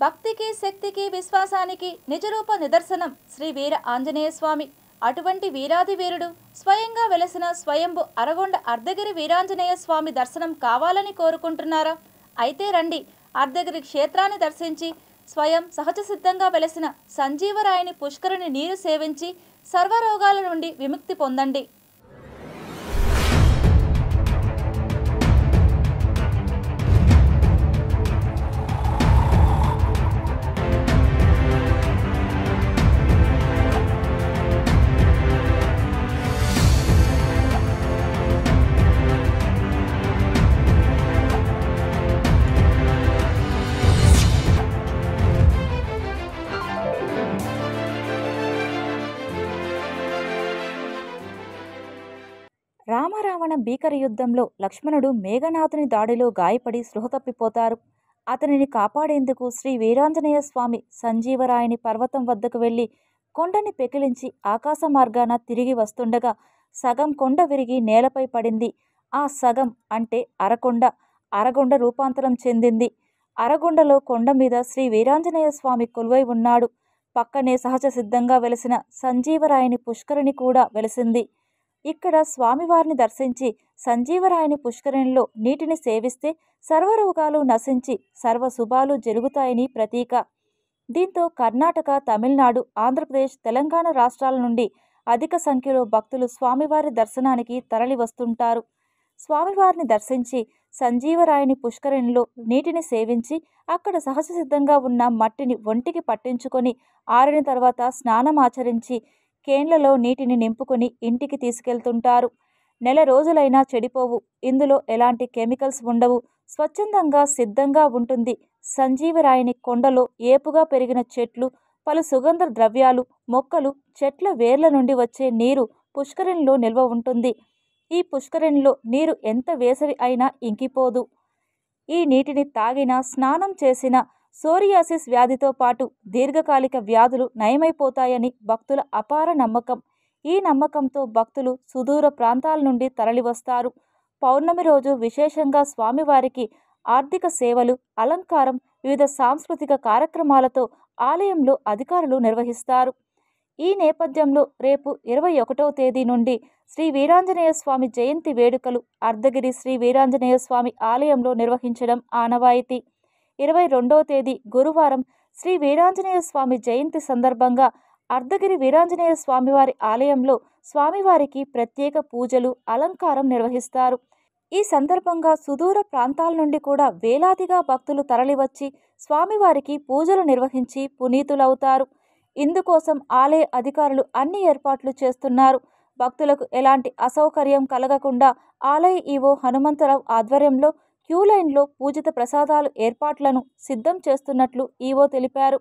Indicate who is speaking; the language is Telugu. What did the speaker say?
Speaker 1: భక్తికి, శక్తికి, విశ్వాసానికి నిజరూప నిదర్శనం శ్రీ వీర ఆంజనేయ స్వామి. అటువంటి వీరాది వీరుడు స్వయంగా వెలసిన స్వయంభు అరగొండ అర్ధగిరి వీరాంజనేయ స్వామి దర్శనం కావాలని కోరుకుంటున్నారా? అయితే రండి, అర్ధగిరి క్షేత్రాన్ని దర్శించి స్వయం సహజ సిద్ధంగా వెలసిన సంజీవరాయని పుష్కరిణి నీరు సేవించి సర్వరోగాల నుండి విముక్తి పొందండి. రామరావణ భీకర యుద్ధంలో లక్ష్మణుడు మేఘనాథుని దాడిలో గాయపడి స్పృహ తప్పిపోతారు. అతనిని కాపాడేందుకు శ్రీ వీరాంజనేయ స్వామి సంజీవరాయని పర్వతం వద్దకు వెళ్లి కొండని పెకిలించి ఆకాశ మార్గాన తిరిగి వస్తుండగా సగం కొండ విరిగి నేలపై పడింది. ఆ సగం అంటే అరగొండ రూపాంతరం చెందింది. అరగొండలో కొండ మీద శ్రీ వీరాంజనేయ స్వామి కొలువై ఉన్నాడు. పక్కనే సహజ సిద్ధంగా వెలసిన సంజీవరాయని పుష్కరిణి కూడా వెలసింది. ఇక్కడ స్వామివారిని దర్శించి సంజీవరాయని పుష్కరిణిలో నీటిని సేవిస్తే సర్వరోగాలు నశించి సర్వశుభాలు జరుగుతాయని ప్రతీక. దీంతో కర్ణాటక, తమిళనాడు, ఆంధ్రప్రదేశ్, తెలంగాణ రాష్ట్రాల నుండి అధిక సంఖ్యలో భక్తులు స్వామివారి దర్శనానికి తరలి వస్తుంటారు. స్వామివారిని దర్శించి సంజీవరాయని పుష్కరిణిలో నీటిని సేవించి అక్కడ సహజ సిద్ధంగా ఉన్న మట్టిని ఒంటికి పట్టించుకొని ఆరిన తర్వాత స్నానమాచరించి కేన్లలో నీటిని నింపుకొని ఇంటికి తీసుకెళ్తుంటారు. నెల రోజులైనా చెడిపోవు. ఇందులో ఎలాంటి కెమికల్స్ ఉండవు. స్వచ్ఛందంగా సిద్ధంగా ఉంటుంది. సంజీవరాయని కొండలో ఏపుగా పెరిగిన చెట్లు, పలు సుగంధ ద్రవ్యాలు, మొక్కలు, చెట్ల వేర్ల నుండి వచ్చే నీరు పుష్కరిణిలో నిల్వ ఉంటుంది. ఈ పుష్కరిణిలో నీరు ఎంత వేసవి అయినా ఇంకిపోదు. ఈ నీటిని తాగినా, స్నానం చేసినా సోరియాసిస్ వ్యాధితో పాటు దీర్ఘకాలిక వ్యాధులు నయమైపోతాయని భక్తుల అపార నమ్మకం. ఈ నమ్మకంతో భక్తులు సుదూర ప్రాంతాల నుండి తరలివస్తారు. పౌర్ణమి రోజు విశేషంగా స్వామివారికి ఆర్థిక సేవలు, అలంకారం, వివిధ సాంస్కృతిక కార్యక్రమాలతో ఆలయంలో అధికారులు నిర్వహిస్తారు. ఈ నేపథ్యంలో రేపు 21వ తేదీ నుండి శ్రీ వీరాంజనేయ స్వామి జయంతి వేడుకలు అర్ధగిరి శ్రీ వీరాంజనేయ స్వామి ఆలయంలో నిర్వహించడం ఆనవాయితీ. 22వ తేదీ గురువారం శ్రీ వీరాంజనేయ స్వామి జయంతి సందర్భంగా అర్ధగిరి వీరాంజనేయ స్వామివారి ఆలయంలో స్వామివారికి ప్రత్యేక పూజలు, అలంకారం నిర్వహిస్తారు. ఈ సందర్భంగా సుదూర ప్రాంతాల నుండి కూడా వేలాదిగా భక్తులు తరలివచ్చి స్వామివారికి పూజలు నిర్వహించి పునీతులవుతారు. ఇందుకోసం ఆలయ అధికారులు అన్ని ఏర్పాట్లు చేస్తున్నారు. భక్తులకు ఎలాంటి అసౌకర్యం కలగకుండా ఆలయ ఈవో హనుమంతరావు ఆధ్వర్యంలో క్యూలైన్లో పూజిత ప్రసాదాలు ఏర్పాట్లను సిద్ధం చేస్తున్నట్లు ఈవో తెలిపారు.